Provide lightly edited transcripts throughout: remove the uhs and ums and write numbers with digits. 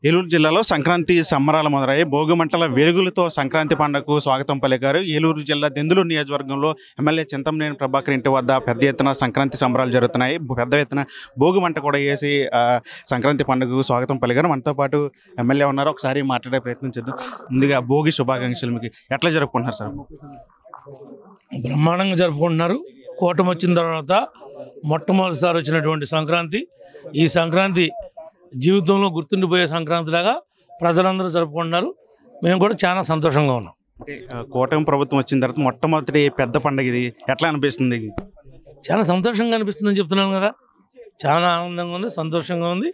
ఏలూరు జిల్లాలో సంక్రాంతి సంబరాలు మొదలయ్యాయి. భోగిమంటల వెలుగులతో సంక్రాంతి పండుగకు స్వాగతం పలికారు. ఏలూరు జిల్లా దెందులూరు నియోజకవర్గంలో ఎమ్మెల్యే చింతమనేని ప్రభాకర్ ఇంటి వద్ద పెద్ద ఎత్తున సంక్రాంతి సంబరాలు జరుగుతున్నాయి. పెద్ద ఎత్తున భోగిమంట కూడా వేసి సంక్రాంతి పండుగకు స్వాగతం పలికారు. మనతో పాటు ఎమ్మెల్యే ఉన్నారు. ఒకసారి మాట్లాడే ప్రయత్నం చేద్దాం. ముందుగా భోగి శుభాకాంక్షలు. మీకు ఎట్లా జరుపుకుంటున్నారు సార్? బ్రహ్మాండంగా జరుపుకుంటున్నారు. కూటమి వచ్చిన తర్వాత మొట్టమొదటిసారి వచ్చినటువంటి సంక్రాంతి, ఈ సంక్రాంతి జీవితంలో గుర్తుండిపోయే సంక్రాంతిలాగా ప్రజలందరూ జరుపుకుంటున్నారు. మేము కూడా చాలా సంతోషంగా ఉన్నాం. కూటమి ప్రభుత్వం వచ్చిన తర్వాత మొట్టమొదటి పెద్ద పండుగ ఇది. ఎట్లా అనిపిస్తుంది? చాలా సంతోషంగా అనిపిస్తుందని చెప్తున్నాను కదా. చాలా ఆనందంగా ఉంది, సంతోషంగా ఉంది.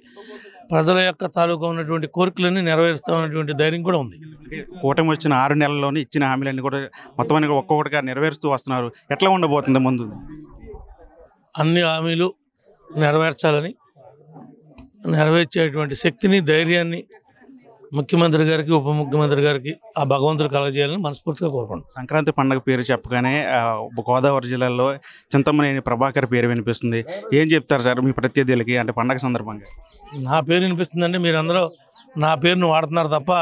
ప్రజల యొక్క తాలూకా ఉన్నటువంటి కోరికలన్నీ నెరవేరుస్తామన్నటువంటి ధైర్యం కూడా ఉంది. కూటమి వచ్చిన 6 నెలల్లోనే ఇచ్చిన హామీలన్నీ కూడా మొత్తం ఒక్కొక్కటిగా నెరవేరుస్తూ వస్తున్నారు. ఎట్లా ఉండబోతుంది ముందు? అన్ని హామీలు నెరవేర్చాలని, నెరవేర్చేటువంటి శక్తిని, ధైర్యాన్ని ముఖ్యమంత్రి గారికి, ఉప ముఖ్యమంత్రి గారికి ఆ భగవంతుడు కలగజేయాలని మనస్ఫూర్తిగా కోరుకుంటున్నాం. సంక్రాంతి పండుగ పేరు చెప్పగానే గోదావరి జిల్లాలో చింతమనేని ప్రభాకర్ పేరు వినిపిస్తుంది. ఏం చెప్తారు సార్ మీ ప్రత్యర్థులకి, అంటే పండగ సందర్భంగా? నా పేరు వినిపిస్తుందంటే మీరందరూ నా పేరును వాడుతున్నారు తప్ప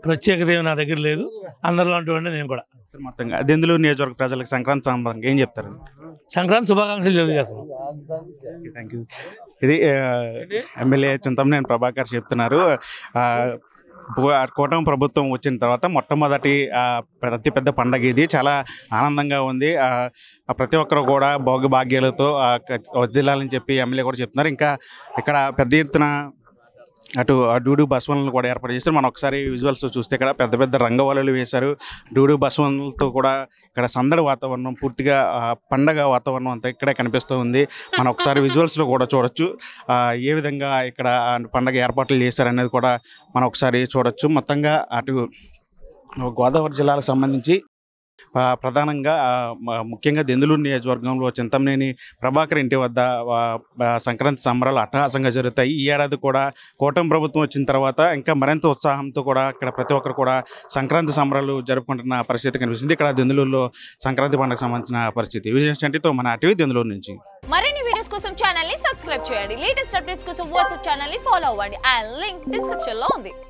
ప్రత్యేకత ఏమి నా దగ్గర లేదు. అందరిలో అంటుండే నేను కూడా. మొత్తంగా దెందులూరు నియోజకవర్గ ప్రజలకు సంక్రాంతి సందర్భంగా ఏం చెప్తారు? సంక్రాంతి శుభాకాంక్షలు తెలియజేస్తున్నాం. Thank you. ఇది ఎమ్మెల్యే చింతమనేని ప్రభాకర్ చెప్తున్నారు. కూటమి ప్రభుత్వం వచ్చిన తర్వాత మొట్టమొదటి అతిపెద్ద పండగ ఇది. చాలా ఆనందంగా ఉంది. ప్రతి ఒక్కరు కూడా భోగ భాగ్యాలతో వదిలాలని చెప్పి ఎమ్మెల్యే కూడా చెప్తున్నారు. ఇంకా ఇక్కడ పెద్ద ఎత్తున అటు డూడు బస్వన్లను కూడా ఏర్పాటు చేస్తారు. మనం ఒకసారి విజువల్స్ చూస్తే ఇక్కడ పెద్ద పెద్ద రంగవల్లులు వేశారు. డూడు బస్వన్లతో కూడా ఇక్కడ సందడి వాతావరణం, పూర్తిగా పండగ వాతావరణం అంతా ఇక్కడే కనిపిస్తూ ఉంది. మనం ఒకసారి విజువల్స్లో కూడా చూడొచ్చు ఏ విధంగా ఇక్కడ పండగ ఏర్పాట్లు చేశారనేది కూడా మనం ఒకసారి చూడొచ్చు. మొత్తంగా అటు గోదావరి జిల్లాలకు సంబంధించి ప్రధానంగా ముఖ్యంగా దెందులూరు నియోజకవర్గంలో చింతమనేని ప్రభాకర్ ఇంటి వద్ద సంక్రాంతి సంబరాలు అట్టహాసంగా జరుగుతాయి. ఈ ఏడాది కూడా కూటమి ప్రభుత్వం వచ్చిన తర్వాత ఇంకా మరింత ఉత్సాహంతో కూడా ఇక్కడ ప్రతి ఒక్కరు కూడా సంక్రాంతి సంబరాలు జరుపుకుంటున్న పరిస్థితి కనిపిస్తుంది. ఇక్కడ దెందులూరులో సంక్రాంతి పండుగకు సంబంధించిన పరిస్థితి. విజయశ్చంటితో మన టీవీ దెందులూరు నుంచి. మరిన్ని వీడియోస్ కోసం ఛానల్ ని సబ్స్క్రైబ్ చేయండి. లేటెస్ట్ అప్డేట్స్ కోసం వాట్సాప్ ఛానల్ ని ఫాలో అవ్వండి. ఆ లింక్ డిస్క్రిప్షన్ లో ఉంది.